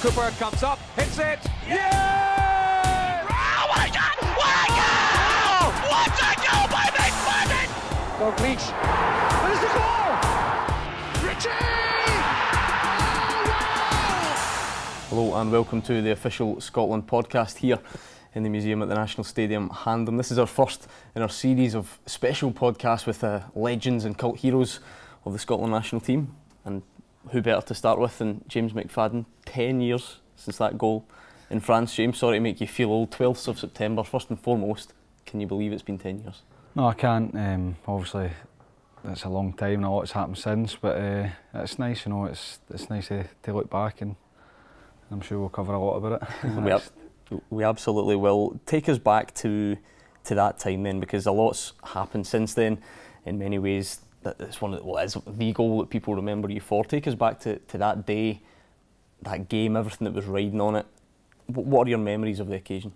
Cooper comes up, hits it. Yeah! Oh my God! What a goal! What a goal by McFadden! Dalglish. There's the goal! Richie! Oh, wow! Hello and welcome to the official Scotland podcast here in the museum at the National Stadium, Handon. This is our first in our series of special podcasts with legends and cult heroes of the Scotland national team. And who better to start with than James McFadden? 10 years since that goal in France. James, sorry to make you feel old. 12th of September, first and foremost, can you believe it's been 10 years? No, I can't. Obviously, it's a long time and a lot's happened since, but it's nice, you know, it's nice to look back, and I'm sure we'll cover a lot about it. We absolutely will. Take us back to that time then, because a lot's happened since then. In many ways, it's one of is the goal that people remember you for. Take us back to that day, that game, everything that was riding on it. What are your memories of the occasion?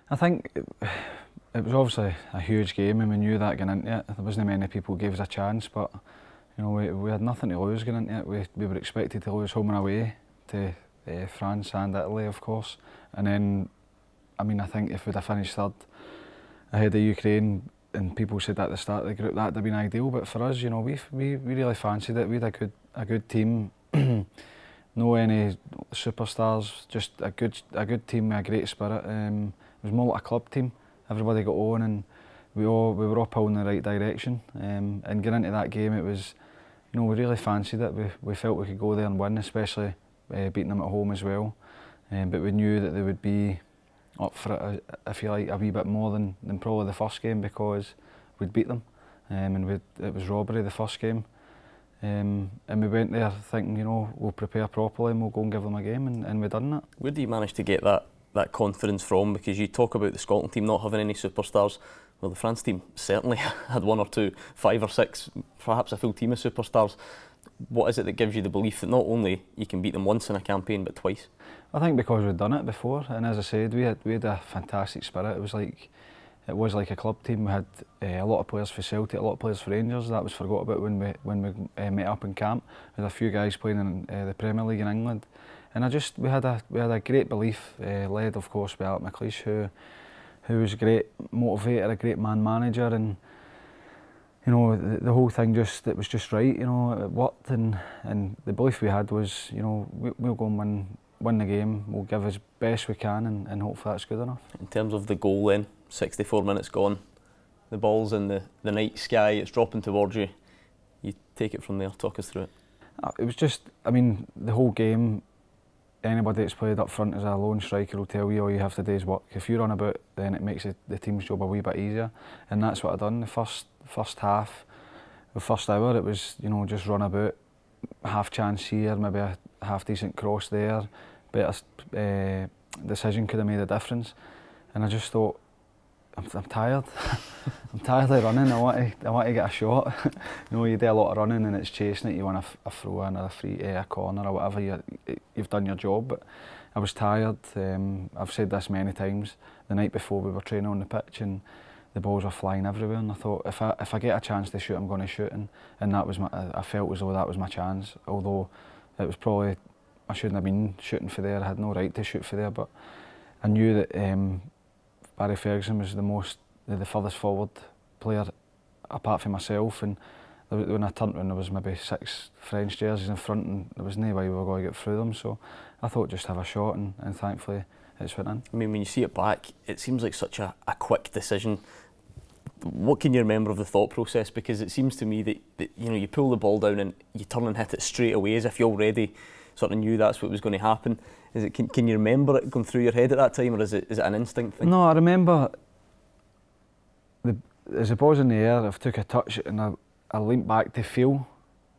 I think it was obviously a huge game, and we knew that going into it. There wasn't many people who gave us a chance, but you know, we had nothing to lose going into it. We were expected to lose home and away to France and Italy, of course. And then, I mean, I think if we'd have finished third ahead of Ukraine, and people said at the start of the group that'd have been ideal, but for us, you know, we really fancied it. We had a good team, no any superstars, just a good team with a great spirit. It was more like a club team. Everybody got on, and we were all pulling in the right direction. And getting into that game, it was, you know, we really fancied it. We felt we could go there and win, especially beating them at home as well. But we knew that they would be up for it, I feel like, a wee bit more than probably the first game, because we'd beat them, and it was robbery the first game, and we went there thinking, you know, we'll prepare properly and we'll go and give them a game, and we done that. Where do you manage to get that confidence from? Because you talk about the Scotland team not having any superstars. Well, the France team certainly had one or two, 5 or 6, perhaps a full team of superstars. What is it that gives you the belief that not only you can beat them once in a campaign, but twice? I think because we'd done it before, and as I said, we had a fantastic spirit. It was like a club team. We had a lot of players for Celtic, a lot of players for Rangers. That was forgot about when we met up in camp. There was a few guys playing in the Premier League in England, and we had a great belief, led of course by Alex McLeish, who was a great motivator, a great man manager, and you know, the whole thing it was just right. You know, it worked, and the belief we had was, you know, we'll go and win the game. We'll give as best we can, and hopefully that's good enough. In terms of the goal then, 64 minutes gone, the ball's in the night sky, it's dropping towards you. You take it from there, talk us through it. It was just, I mean, the whole game, anybody that's played up front as a lone striker will tell you all you have to do is work. If you run about, then it makes the team's job a wee bit easier, and that's what I done. The first half, the first hour, it was, you know, just run about, half chance here, maybe a half decent cross there, better decision could have made a difference, and I just thought, I'm tired. I'm tired of running. I want to get a shot. You know, you do a lot of running and it's chasing it. You want a throw in or a corner or whatever. You've done your job. But I was tired. I've said this many times. The night before we were training on the pitch and the balls were flying everywhere. And I thought, if I get a chance to shoot, I'm going to shoot. And that was I felt as though that was my chance. Although it was probably, I shouldn't have been shooting for there. I had no right to shoot for there. But I knew that Berti Vogts was the furthest forward player apart from myself, and when I turned around there was maybe 6 French jerseys in front, and there was no way we were going to get through them, so I thought just have a shot, and thankfully it's went in. I mean, when you see it back, it seems like such a quick decision. What can you remember of the thought process? Because it seems to me that you know, you pull the ball down and you turn and hit it straight away as if you already sort of knew that's what was going to happen. Can you remember it going through your head at that time, or is it an instinct thing? No, I remember as the ball's in the air, I've took a touch and I leant back to feel,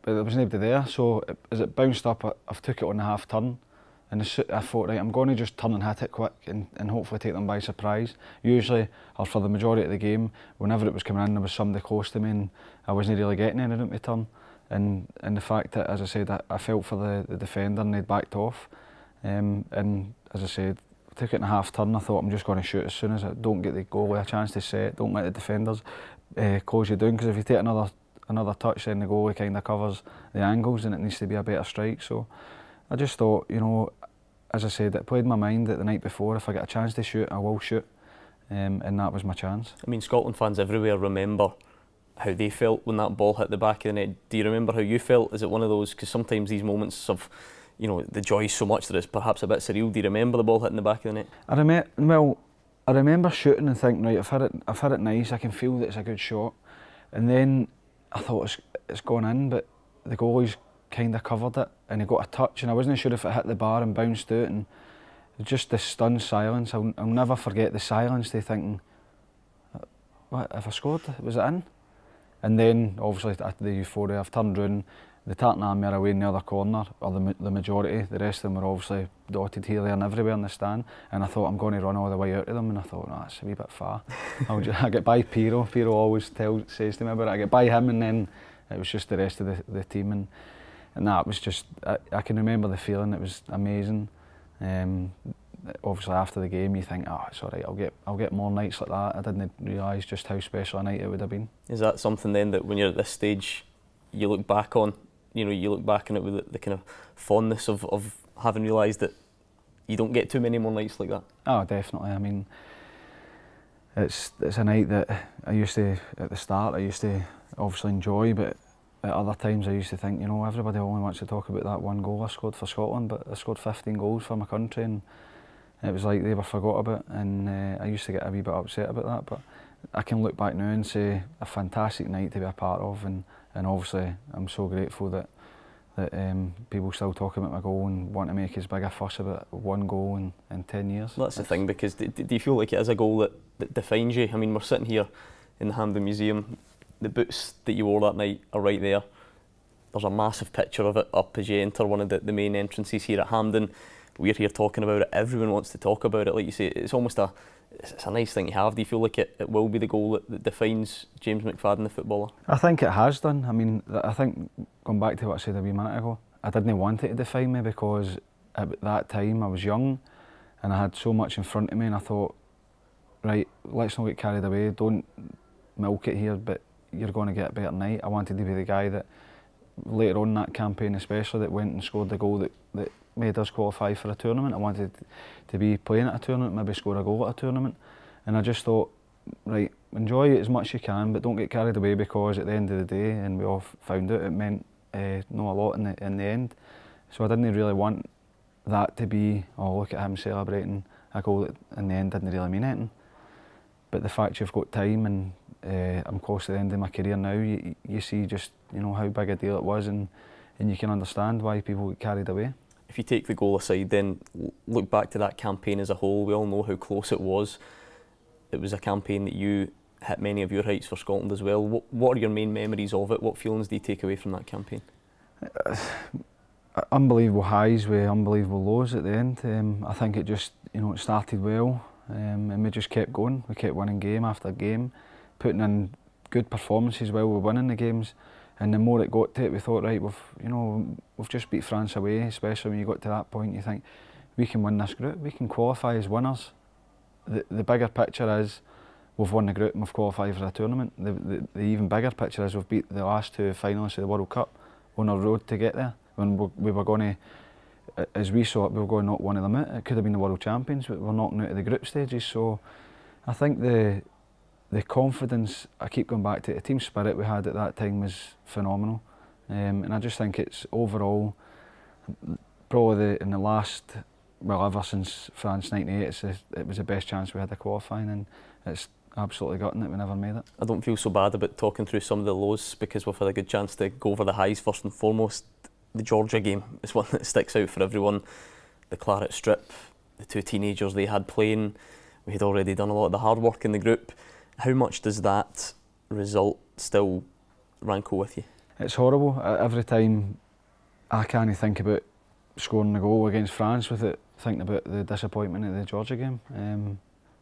but there was nobody there. So as it bounced up, I've took it on the half turn, and I thought, right, I'm going to just turn and hit it quick and hopefully take them by surprise. Usually, or for the majority of the game, whenever it was coming in, there was somebody close to me and I wasn't really getting any room to turn. And the fact that, as I said, I felt for the defender and they'd backed off. And as I said, I took it in a half turn. I thought, I'm just going to shoot as soon as I don't get the goalie a chance to set. Don't let the defenders close you down, because if you take another touch, then the goalie kind of covers the angles and it needs to be a better strike. So I just thought, you know, as I said, it played my mind that the night before, if I get a chance to shoot, I will shoot, and that was my chance. I mean, Scotland fans everywhere remember how they felt when that ball hit the back of the net. Do you remember how you felt? Is it one of those, because sometimes these moments of, you know, the joy is so much that it's perhaps a bit surreal. Do you remember the ball hitting the back of the net? I remember shooting and thinking, right, I've hit it nice, I can feel that it's a good shot, and then I thought it's gone in, but the goalie's kind of covered it, and he got a touch, and I wasn't sure if it hit the bar and bounced out, and just the stunned silence. I'll never forget the silence. They thinking, what, if I scored, was it in? And then obviously after the euphoria, I've turned round, the Tartan Army are away in the other corner, or the majority. The rest of them were obviously dotted here, there and everywhere in the stand, and I thought I'm going to run all the way out to them, and I thought, no, that's a wee bit far. I get by Piero always says to me about it, I get by him, and then it was just the rest of the team, and that was just, I can remember the feeling. It was amazing. Obviously after the game you think, oh, it's alright, I'll get more nights like that. I didn't realise just how special a night it would have been. Is that something then that when you're at this stage you look back on, you know, you look back on it with the kind of fondness of having realised that you don't get too many more nights like that? Oh, definitely. I mean, it's a night that I used to, at the start, I used to obviously enjoy, but at other times I used to think, you know, everybody only wants to talk about that one goal I scored for Scotland, but I scored 15 goals for my country, and it was like they were forgot about, and I used to get a wee bit upset about that, but I can look back now and say a fantastic night to be a part of, and obviously I'm so grateful that people still talk about my goal and want to make as big a fuss about one goal in 10 years. Well, that's the thing, because do you feel like it is a goal that defines you? I mean, we're sitting here in the Hampden Museum, the boots that you wore that night are right there. There's a massive picture of it up as you enter one of the main entrances here at Hampden. We're here talking about it, everyone wants to talk about it. Like you say, it's almost it's a nice thing to have. Do you feel like it will be the goal that defines James McFadden, the footballer? I think it has done. I mean, I think, going back to what I said a wee minute ago, I didn't want it to define me, because at that time I was young and I had so much in front of me, and I thought, right, let's not get carried away, don't milk it here, but you're going to get a better night. I wanted to be the guy that later on in that campaign especially, that went and scored the goal that made us qualify for a tournament. I wanted to be playing at a tournament, maybe score a goal at a tournament, and I just thought, right, enjoy it as much as you can, but don't get carried away, because at the end of the day, and we all found out, it meant not a lot in the end. So I didn't really want that to be, oh, look at him celebrating a goal that in the end didn't really mean anything. But the fact you've got time, and I'm close to the end of my career now, you see just, you know, how big a deal it was, and you can understand why people get carried away. If you take the goal aside, then look back to that campaign as a whole. We all know how close it was. It was a campaign that you hit many of your heights for Scotland as well. What are your main memories of it? What feelings do you take away from that campaign? Unbelievable highs with unbelievable lows at the end. I think it just, you know, it started well, and we just kept going. We kept winning game after game, putting in good performances while we were winning the games. And the more it got to it, we thought, right, we've just beat France away. Especially when you got to that point, you think, we can win this group, we can qualify as winners. The bigger picture is we've won the group and we've qualified for a tournament. The even bigger picture is we've beat the last two finalists of the World Cup on our road to get there. When we were going to, as we saw it, we were going to knock one of them out. It could have been the World Champions, but we're knocking out of the group stages. So I think the confidence, I keep going back to it, the team spirit we had at that time was phenomenal, and I just think it's overall probably in the last, well, ever since France '98, it was the best chance we had of qualifying, and it's absolutely gutting that we never made it. I don't feel so bad about talking through some of the lows, because we've had a good chance to go over the highs. First and foremost, the Georgia game is one that sticks out for everyone. The claret strip, the two teenagers they had playing, we had already done a lot of the hard work in the group. How much does that result still rankle with you? It's horrible. Every time I can't think about scoring the goal against France without thinking about the disappointment of the Georgia game.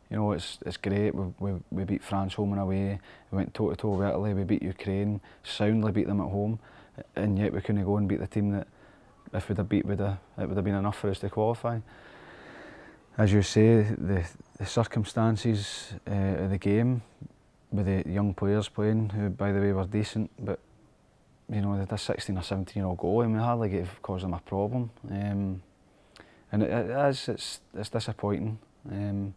You know, it's great. We beat France home and away. We went toe to toe with Italy. We beat Ukraine, soundly beat them at home, and yet we couldn't go and beat the team that, if we'd have beat, it would have been enough for us to qualify. As you say, the circumstances of the game, with the young players playing, who by the way were decent, but you know, they had a 16 or 17-year-old goal, and we hardly caused them a problem. And and it's disappointing, and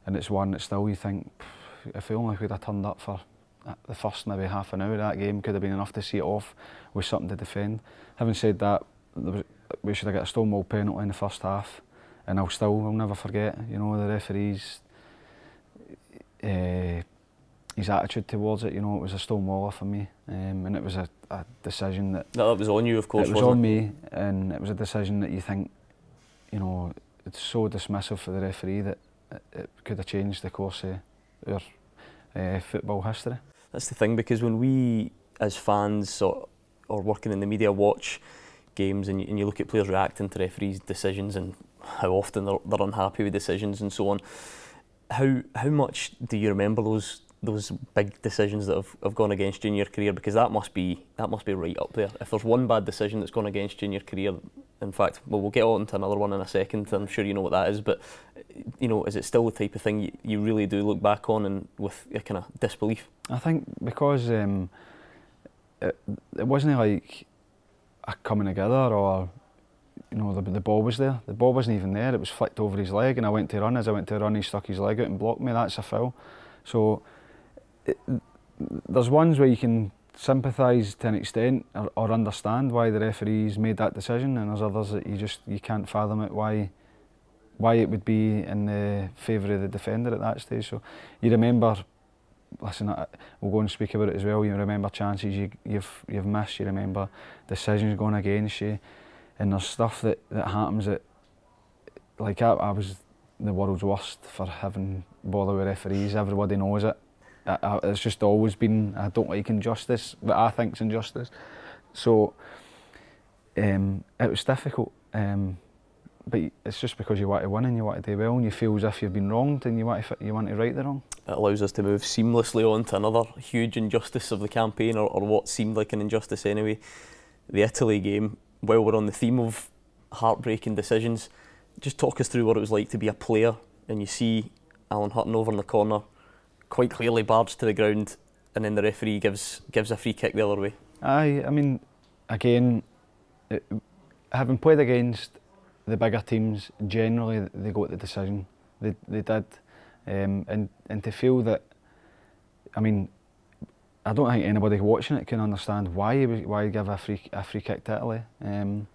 it's one that still you think, if we only could have turned up for the first maybe half an hour, that game could have been enough to see it off with something to defend. Having said that, we should have got a stonewall penalty in the first half, and I'll never forget, you know, the referee's his attitude towards it. You know, it was a stonewaller for me, and it was a decision that... No, that was on you, of course, it was on me, and it was a decision that you think, you know, it's so dismissive for the referee that it could have changed the course of our football history. That's the thing, because when we, as fans or working in the media, watch games and you look at players reacting to referees' decisions and how often they're unhappy with decisions and so on, how much do you remember those big decisions that have gone against you in your career? Because that must be right up there. If there's one bad decision that's gone against you in your career, in fact, well, we'll get on to another one in a second. I'm sure you know what that is, but you know, is it still the type of thing you really do look back on and with a kind of disbelief? I think because it wasn't like a coming together, or you know, the ball was there. The ball wasn't even there. It was flicked over his leg, and I went to run. As I went to run, he stuck his leg out and blocked me. That's a foul. So there's ones where you can sympathise to an extent or understand why the referees made that decision, and there's others that you can't fathom it, why it would be in the favour of the defender at that stage. So you remember, listen, we'll go and speak about it as well. You remember chances you've missed. You remember decisions going against you, and there's stuff that happens that, like, I was the world's worst for having bother with referees. Everybody knows it. It's just always been, I don't like injustice, but I think's injustice. So it was difficult, but it's just because you want to win and you want to do well, and you feel as if you've been wronged and you want to right the wrong. It allows us to move seamlessly on to another huge injustice of the campaign, or what seemed like an injustice anyway. The Italy game. While we're on the theme of heartbreaking decisions, just talk us through what it was like to be a player and you see Alan Hutton over in the corner, quite clearly barged to the ground, and then the referee gives a free kick the other way. I mean, again, having played against the bigger teams, generally they got the decision. They did, and to feel that, I mean, I don't think anybody watching it can understand why you give a free kick to Italy. And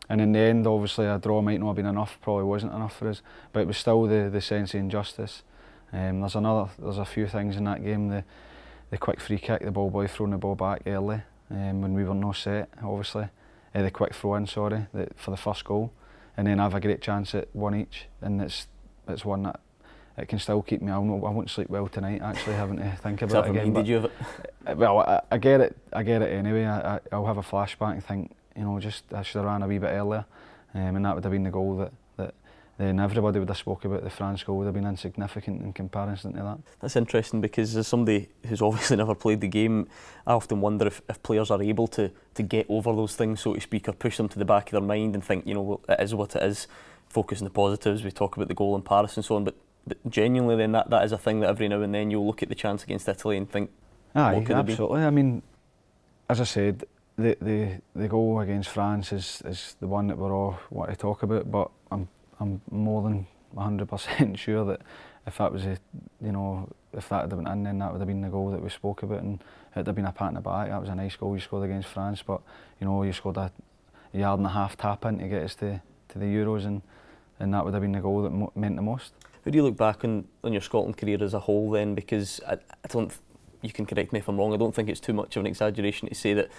in the end, obviously, a draw might not have been enough, probably wasn't enough for us, but it was still the sense of injustice. There's a few things in that game, the quick free kick, the ball boy throwing the ball back early, when we were no set, obviously, the quick throw in, for the first goal, and then have a great chance at one each, and it's one that it can still keep me. I won't sleep well tonight, actually, having to think about it again. Did you have it? Well, I get it anyway. I'll have a flashback and think, you know, I should have ran a wee bit earlier, and that would have been the goal that then everybody would have spoke about. The France goal would have been insignificant in comparison to that. That's interesting, because as somebody who's obviously never played the game, I often wonder if players are able to get over those things, so to speak, or push them to the back of their mind and think, you know, well, it is what it is, focus on the positives. We talk about the goal in Paris and so on, but genuinely then that is a thing that every now and then you'll look at the chance against Italy and think, aye, absolutely. I mean, as I said, the goal against France is the one that we're all want to talk about, but I'm more than 100% sure that if that was if that had been in, then that would have been the goal that we spoke about, and it'd have been a pat in the back. That was a nice goal you scored against France, but you know, you scored a yard and a half tap in to get us to the Euros, and that would have been the goal that meant the most. How do you look back on your Scotland career as a whole then? Because I don't, you can correct me if I'm wrong, I don't think it's too much of an exaggeration to say that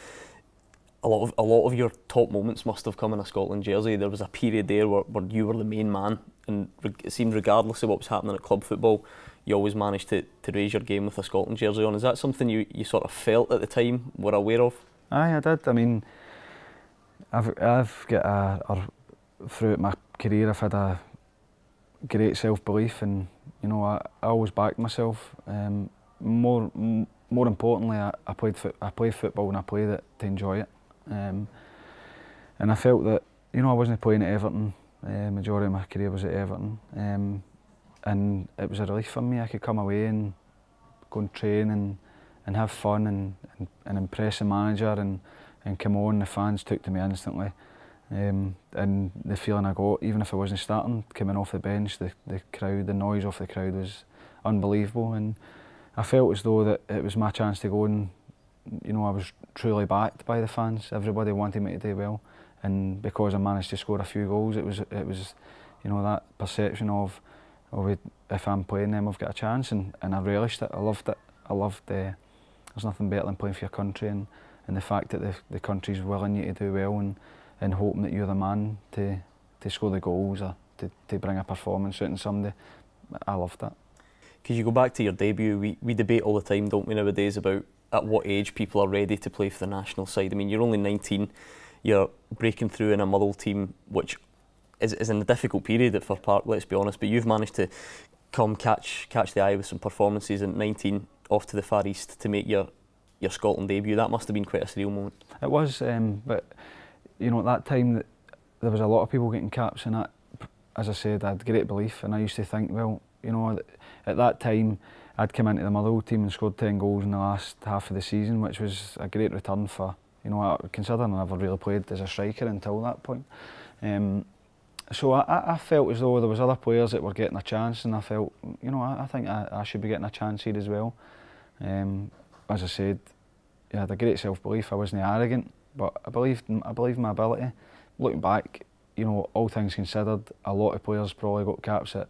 a lot of your top moments must have come in a Scotland jersey. There was a period there where you were the main man, and it seemed regardless of what was happening at club football, you always managed to raise your game with a Scotland jersey on. Is that something you sort of felt at the time, were aware of? Aye, I did. I mean, I've got throughout my career I've had a great self-belief, and you know, I always backed myself. More importantly, I played football and I played it to enjoy it. And I felt that, you know, I wasn't playing at Everton. Majority of my career was at Everton, and it was a relief for me. I could come away and go and train and have fun and impress the manager and come on. The fans took to me instantly. And the feeling I got, even if I wasn't starting, coming off the bench, the crowd, the noise off the crowd was unbelievable, and I felt as though that it was my chance to go, and I was truly backed by the fans. Everybody wanted me to do well, and because I managed to score a few goals, it was that perception of if I'm playing them, I've got a chance, and I relished it. I loved it. There's nothing better than playing for your country, and the fact that the country's willing you to do well, and hoping that you're the man to score the goals or to bring a performance out in somebody. I loved that. Because you go back to your debut, we debate all the time, don't we, nowadays, about at what age people are ready to play for the national side. I mean, you're only 19, you're breaking through in a Motherwell team, which is in a difficult period for Park, let's be honest, but you've managed to come catch the eye with some performances at 19 off to the Far East to make your Scotland debut. That must have been quite a surreal moment. It was, but at that time there was a lot of people getting caps, and that, as I said, I had great belief, and I used to think, well, at that time I'd come into the Motherwell team and scored 10 goals in the last half of the season, which was a great return for, considering I never really played as a striker until that point. So I felt as though there was other players that were getting a chance, and I felt, I think I should be getting a chance here as well. As I said, I had a great self-belief. I wasn't arrogant, but I believed in my ability. Looking back, all things considered, a lot of players probably got caps that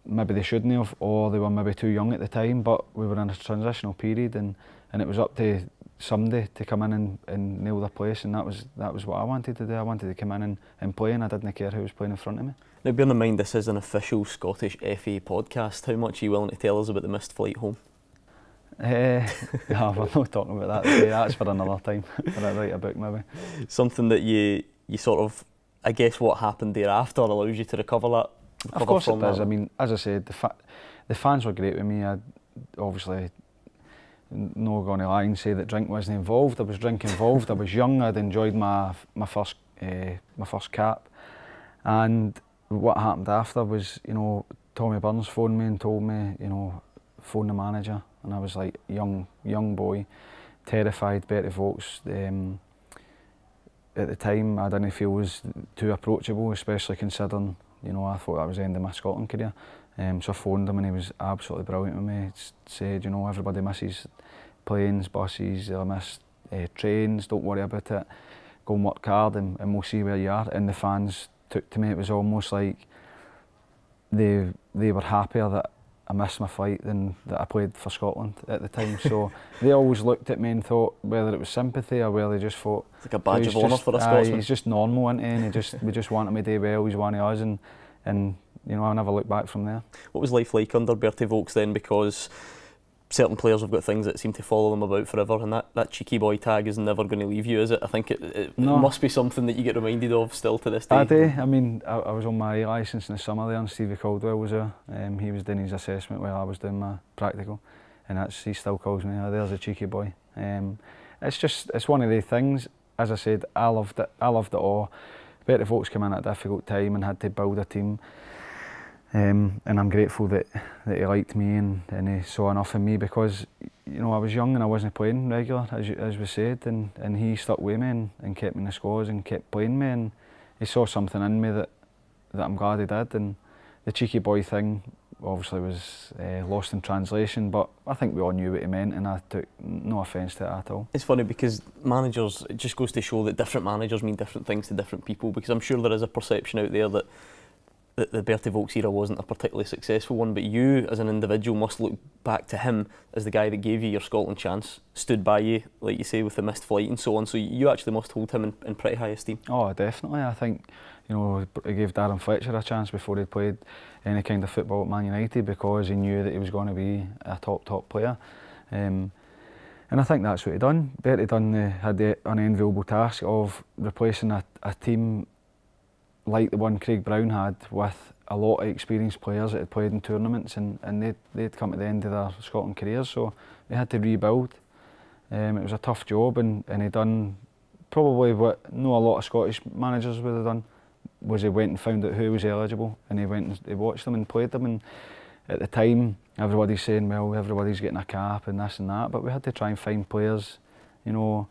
maybe they shouldn't have, or they were maybe too young at the time, but we were in a transitional period, and it was up to somebody to come in and nail their place, and that was what I wanted to do. I wanted to come in and play, and I didn't care who was playing in front of me. Now, bearing in mind this is an official Scottish FA podcast, how much are you willing to tell us about the missed flight home? Yeah, we're not talking about that today. That's for another time, when I write a book maybe. Something that you sort of, I guess what happened thereafter allows you to recover that? Of course it does. I mean, as I said, the fans were great with me. I obviously not going to lie and say that drink wasn't involved. There was drink involved. I was young. I'd enjoyed my first cap, and what happened after was, Tommy Burns phoned me and told me, phone the manager, and I was like young boy, terrified. Berti Vogts at the time I didn't feel was too approachable, especially considering, I thought that was the end of my Scotland career. So I phoned him, and he was absolutely brilliant with me. He said, everybody misses planes, buses, they'll miss trains, don't worry about it, go and work hard, and we'll see where you are. And the fans took to me, it was almost like they were happier that I missed my flight than that I played for Scotland at the time. So they always looked at me and thought, whether it was sympathy or whether they just thought, it's like a badge of honour for a Scotsman. He's just normal, isn't he? And we just wanted him to do well. He's one of us, and I never looked back from there. What was life like under Berti Vogts then? Because certain players have got things that seem to follow them about forever, and that cheeky boy tag is never going to leave you, is it? I think it must be something that you get reminded of still to this day. I do. I mean, I was on my licence in the summer there, and Stevie Caldwell was there. He was doing his assessment while I was doing my practical, and he still calls me, there's a cheeky boy. It's one of the things. As I said, I loved it all. Berti Vogts came in at a difficult time and had to build a team. And I'm grateful that he liked me and he saw enough in me, because I was young and I wasn't playing regular, as we said, and he stuck with me and kept me in the squads and kept playing me, and he saw something in me that I'm glad he did. And the cheeky boy thing obviously was lost in translation, but I think we all knew what he meant, and I took no offence to it at all. It's funny because managers, it just goes to show that different managers mean different things to different people, because I'm sure there is a perception out there that the Berti Vogts era wasn't a particularly successful one, but you as an individual must look back to him as the guy that gave you your Scotland chance, stood by you, like you say, with the missed flight and so on, so you actually must hold him in pretty high esteem. Oh, definitely. I think he gave Darren Fletcher a chance before he played any kind of football at Man United, because he knew that he was going to be a top player. And I think that's what he done. Berti had the unenviable task of replacing a team like the one Craig Brown had, with a lot of experienced players that had played in tournaments, and they'd come to the end of their Scotland careers, so they had to rebuild. It was a tough job, and he done probably what a lot of Scottish managers would have done, was he went and found out who was eligible, and he went and he watched them and played them. And at the time, everybody's saying, well, everybody's getting a cap and this and that, but we had to try and find players, to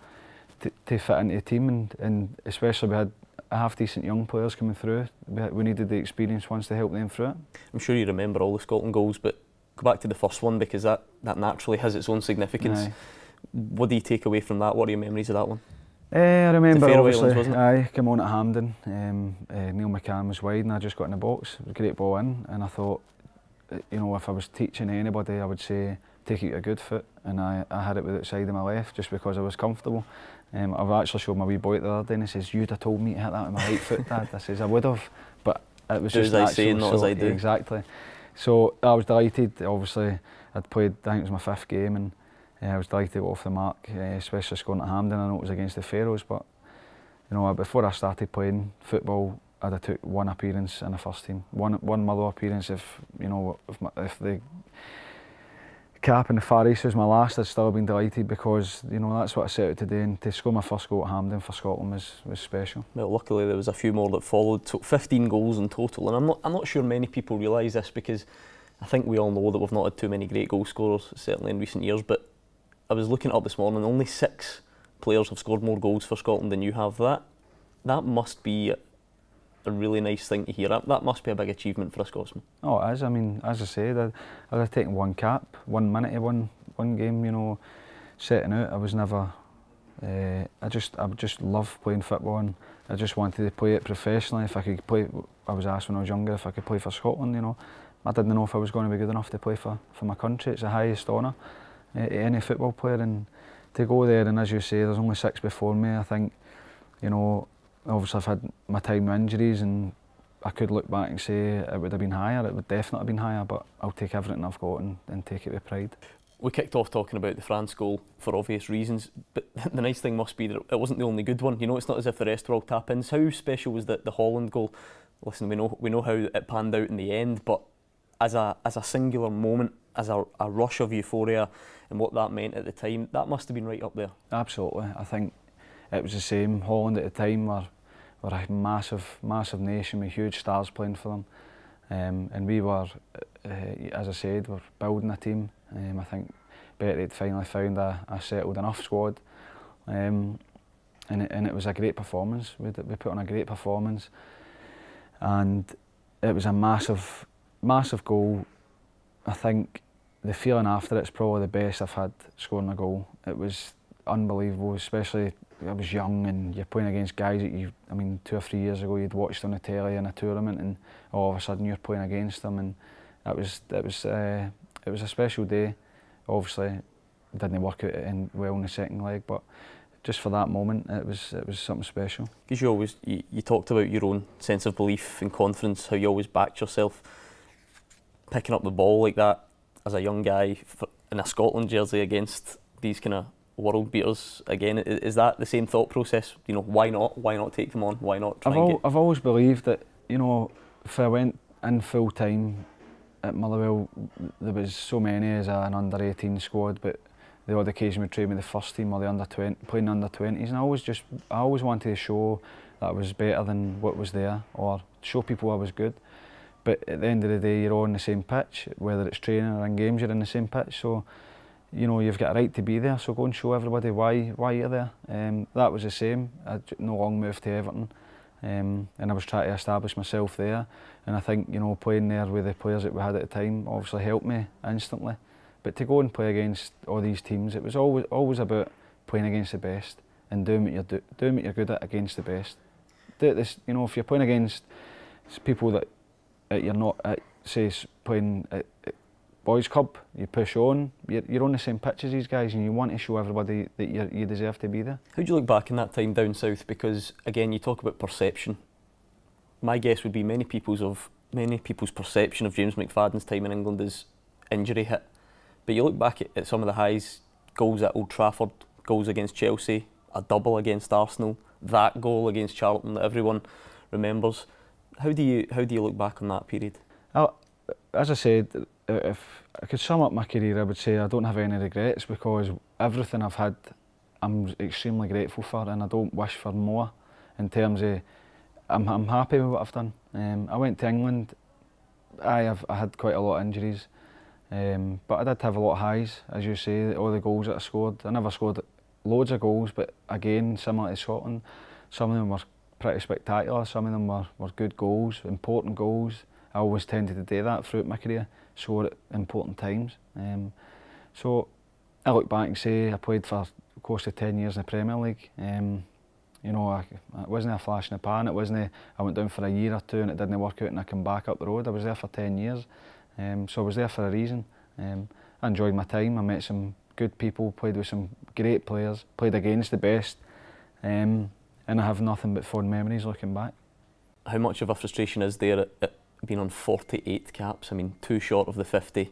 fit into the team, and especially we had half decent young players coming through. We needed the experienced ones to help them through it. I'm sure you remember all the Scotland goals, but go back to the first one because that naturally has its own significance. Aye. What do you take away from that? What are your memories of that one? I remember The Faroe obviously, Islands, wasn't it? aye, came on at Hampden, Neil McFadden was wide and I just got in the box, it was a great ball in, and I thought, you know, if I was teaching anybody I would say take it with a good foot, and I had it with the side of my left just because I was comfortable. I've actually showed my wee boy the other day and he says, you'd have told me to hit that with my right foot, Dad. I says, I would have, but it was Do just as I natural. say, not as I do. Exactly. So I was delighted, obviously I'd played, I think it was my 5th game, and I was delighted to go off the mark, especially scoring at Hampden. I know it was against the Faroes, but you know, before I started playing football, I'd have took one appearance in the first team, one Motherwell appearance. If you know, if the cap in the Far East was my last, I'd still have been delighted because you know that's what I set out to do, and to score my first goal at Hampden for Scotland was special. Well, luckily there was a few more that followed, so 15 goals in total, and I'm not sure many people realise this because I think we all know that we've not had too many great goal scorers, certainly in recent years, but I was looking it up this morning, only 6 players have scored more goals for Scotland than you have. That must be a really nice thing to hear. That must be a big achievement for a Scotsman. Oh, it is. I mean, as I said, I'd have taken one cap, 1 minute of one game, you know, setting out. I was never, I just love playing football, and I just wanted to play it professionally. If I could play, I was asked when I was younger if I could play for Scotland, you know. I didn't know if I was going to be good enough to play for my country. It's the highest honour to any football player, and to go there, and as you say, there's only 6 before me. I think, you know, obviously I've had my time with injuries, and I could look back and say it would have been higher, it would definitely have been higher, but I'll take everything I've got and take it with pride. We kicked off talking about the France goal for obvious reasons, but the nice thing must be that it wasn't the only good one. You know, it's not as if the rest were all tap-ins. How special was the Holland goal? Listen, we know how it panned out in the end, but as a singular moment, as a rush of euphoria and what that meant at the time, that must have been right up there. Absolutely. I think it was the same. Holland at the time were a massive nation with huge stars playing for them, and we were, as I said, we're building a team. I think Berti had finally found a settled enough squad, and it was a great performance. We put on a great performance, and it was a massive goal. I think the feeling after it's probably the best I've had scoring a goal. It was unbelievable, especially I was young and you're playing against guys that I mean 2 or 3 years ago you'd watched on the telly in a tournament, and all of a sudden you're playing against them, and it was a special day. Obviously it didn't work out well in the second leg, but just for that moment it was something special. Because you talked about your own sense of belief and confidence, how you always backed yourself. Picking up the ball like that as a young guy in a Scotland jersey against these kind of world beaters again, is that the same thought process? You know, why not take them on? Why not try and get... I've always believed that, you know, if I went in full time at Motherwell, there was so many as an under-18 squad, but the odd occasion we trained with the first team or the under-20, playing under-20s, and I always wanted to show that I was better than what was there, or show people I was good. But at the end of the day, you're all on the same pitch, whether it's training or in games, you're in the same pitch. So, you know, you've got a right to be there. So go and show everybody why you're there. That was the same. I no long moved to Everton, and I was trying to establish myself there. And I think, you know, playing there with the players that we had at the time obviously helped me instantly. But to go and play against all these teams, it was always about playing against the best and doing what you're good at against the best. Do this, you know, if you're playing against people that you're not at, say, playing at boys club, you push on, you're on the same pitch as these guys, and you want to show everybody that you deserve to be there. How do you look back in that time down south? Because again, you talk about perception. My guess would be many people's perception of James McFadden's time in England is injury hit. But you look back at some of the highs, goals at Old Trafford, goals against Chelsea, a double against Arsenal, that goal against Charlton that everyone remembers. How do you look back on that period? As I said, if I could sum up my career, I would say I don't have any regrets, because everything I've had I'm extremely grateful for, and I don't wish for more in terms of I'm happy with what I've done. I went to England, I had quite a lot of injuries, but I did have a lot of highs, as you say, all the goals that I scored. I never scored loads of goals, but again, similar to Scotland, some of them were pretty spectacular. Some of them were good goals, important goals. I always tended to do that throughout my career, score at important times. So I look back and say I played for close to 10 years in the Premier League. You know, it wasn't a flash in the pan. It wasn't I went down for a year or two and it didn't work out and I come back up the road. I was there for 10 years, so I was there for a reason. I enjoyed my time. I met some good people, played with some great players, played against the best, and I have nothing but fond memories looking back. How much of a frustration is there at being on 48 caps? I mean, 2 short of the 50.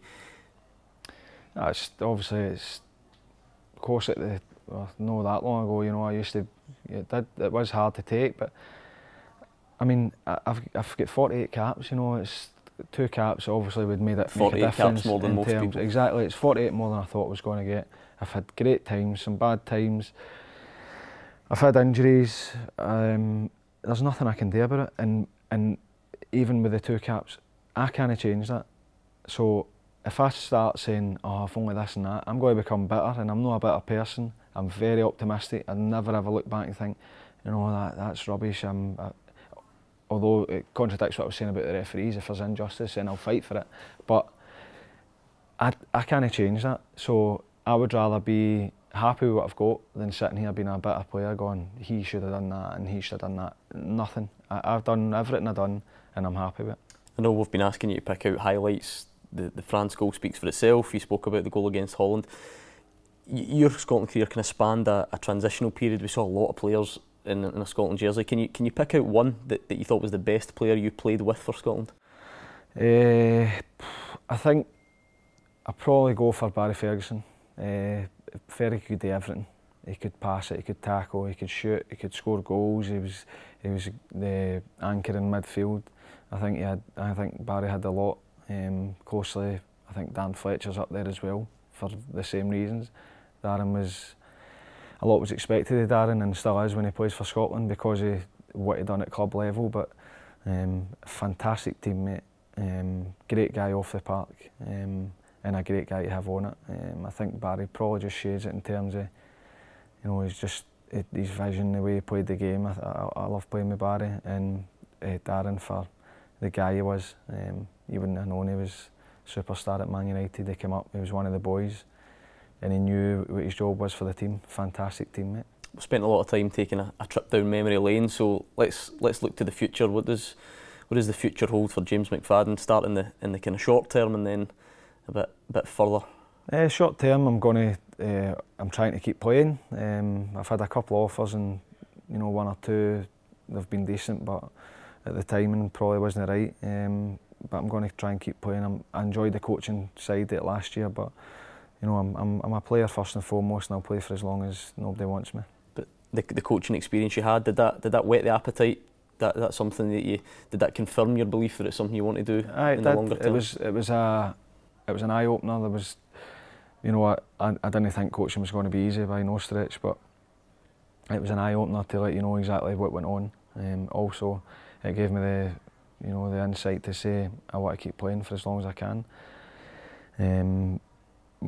It's obviously, of course, not that long ago. You know, I used to. It was hard to take, but I mean, I've got 48 caps. You know, it's 2 caps obviously would make a difference. Caps more than most people. Exactly, it's 48 more than I thought I was going to get. I've had great times, some bad times. I've had injuries. There's nothing I can do about it, and even with the 2 caps, I can't change that. So if I start saying, oh, if only this and that, I'm going to become bitter, and I'm not a bitter person. I'm very optimistic. I never ever look back and think, you know, that's rubbish. Although it contradicts what I was saying about the referees, if there's injustice, then I'll fight for it. But I can't change that. So I would rather be happy with what I've got than sitting here being a bitter player going, he should have done that and he should have done that. Nothing. I've done everything I've done and I'm happy with it. I know we've been asking you to pick out highlights. The France goal speaks for itself. You spoke about the goal against Holland. Your Scotland career kind of spanned a transitional period. We saw a lot of players in a Scotland jersey. Can you pick out one that you thought was the best player you played with for Scotland? I think I'd probably go for Berti Vogts. Very good at everything. He could pass it, he could tackle, he could shoot, he could score goals. He was the anchor in midfield. I think Barry had a lot. Closely, I think Dan Fletcher's up there as well for the same reasons. A lot was expected of Darren and still is when he plays for Scotland because of what he'd done at club level, but fantastic teammate, great guy off the park, and a great guy to have on it. I think Barry probably just shades it in terms of, you know, his vision, the way he played the game. I love playing with Barry, and Darren for the guy he was. You wouldn't have known he was superstar at Man United. He came up, he was one of the boys, and he knew what his job was for the team. Fantastic teammate. We've spent a lot of time taking a trip down memory lane, so let's look to the future. What does the future hold for James McFadden, starting in the kind of short term and then a bit further? Short term, I'm trying to keep playing. I've had a couple of offers, and you know, 1 or 2 they've been decent, but at the timing probably wasn't right. But I'm going to try and keep playing. I enjoyed the coaching side of it last year, but you know, I'm a player first and foremost, and I'll play for as long as nobody wants me. But the coaching experience you had, did that whet the appetite? That's something that did that confirm your belief that it's something you want to do in the longer term? It was an eye opener. There was, you know, I didn't think coaching was going to be easy by no stretch, but it was an eye opener to let you know exactly what went on. Also, it gave me the insight to say I want to keep playing for as long as I can.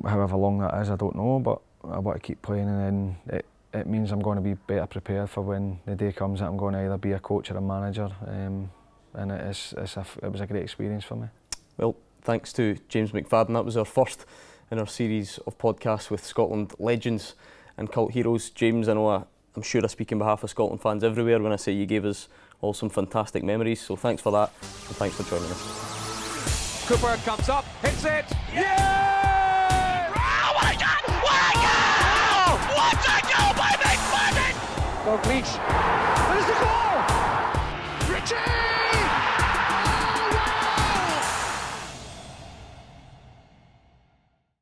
However long that is, I don't know, but I want to keep playing, and then it means I'm going to be better prepared for when the day comes that I'm going to either be a coach or a manager, and it was a great experience for me. Well, thanks to James McFadden. That was our first in our series of podcasts with Scotland legends and cult heroes. James, I'm sure I speak on behalf of Scotland fans everywhere when I say you gave us all some fantastic memories, so thanks for that, and thanks for joining us. Cooper comes up, hits it, yeah! Oh my God! What a goal! What a goal by McFadden! Dalglish, there's the goal! Richie!